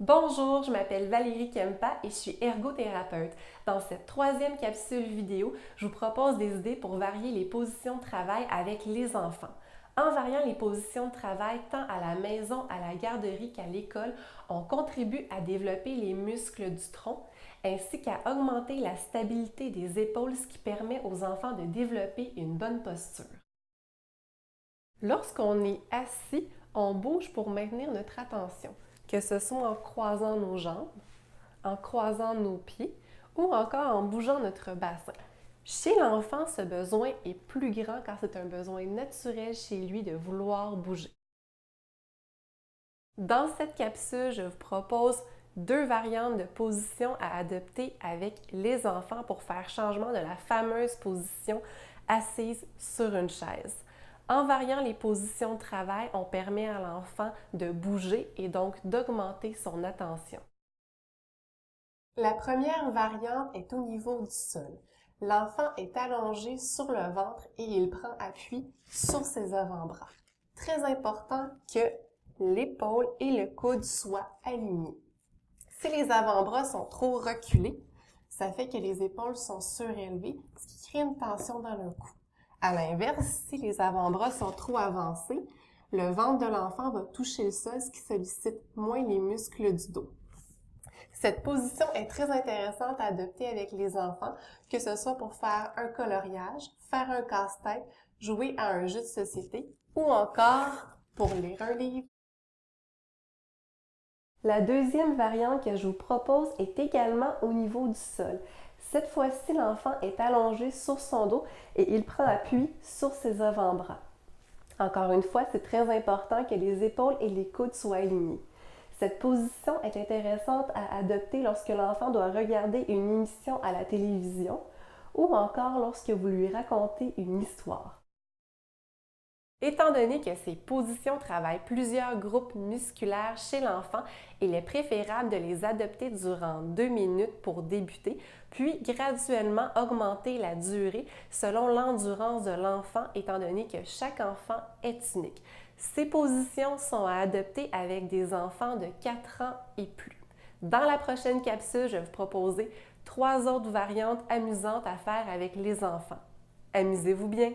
Bonjour, je m'appelle Valérie Kempa et je suis ergothérapeute. Dans cette troisième capsule vidéo, je vous propose des idées pour varier les positions de travail avec les enfants. En variant les positions de travail tant à la maison, à la garderie qu'à l'école, on contribue à développer les muscles du tronc ainsi qu'à augmenter la stabilité des épaules, ce qui permet aux enfants de développer une bonne posture. Lorsqu'on est assis, on bouge pour maintenir notre attention, que ce soit en croisant nos jambes, en croisant nos pieds ou encore en bougeant notre bassin. Chez l'enfant, ce besoin est plus grand car c'est un besoin naturel chez lui de vouloir bouger. Dans cette capsule, je vous propose deux variantes de position à adopter avec les enfants pour faire changement de la fameuse position assise sur une chaise. En variant les positions de travail, on permet à l'enfant de bouger et donc d'augmenter son attention. La première variante est au niveau du sol. L'enfant est allongé sur le ventre et il prend appui sur ses avant-bras. Très important que l'épaule et le coude soient alignés. Si les avant-bras sont trop reculés, ça fait que les épaules sont surélevées, ce qui crée une tension dans le cou. À l'inverse, si les avant-bras sont trop avancés, le ventre de l'enfant va toucher le sol, ce qui sollicite moins les muscles du dos. Cette position est très intéressante à adopter avec les enfants, que ce soit pour faire un coloriage, faire un casse-tête, jouer à un jeu de société ou encore pour lire un livre. La deuxième variante que je vous propose est également au niveau du sol. Cette fois-ci, l'enfant est allongé sur son dos et il prend appui sur ses avant-bras. Encore une fois, c'est très important que les épaules et les coudes soient alignés. Cette position est intéressante à adopter lorsque l'enfant doit regarder une émission à la télévision ou encore lorsque vous lui racontez une histoire. Étant donné que ces positions travaillent plusieurs groupes musculaires chez l'enfant, il est préférable de les adopter durant 2 minutes pour débuter, puis graduellement augmenter la durée selon l'endurance de l'enfant, étant donné que chaque enfant est unique. Ces positions sont à adopter avec des enfants de 4 ans et plus. Dans la prochaine capsule, je vais vous proposer 3 autres variantes amusantes à faire avec les enfants. Amusez-vous bien!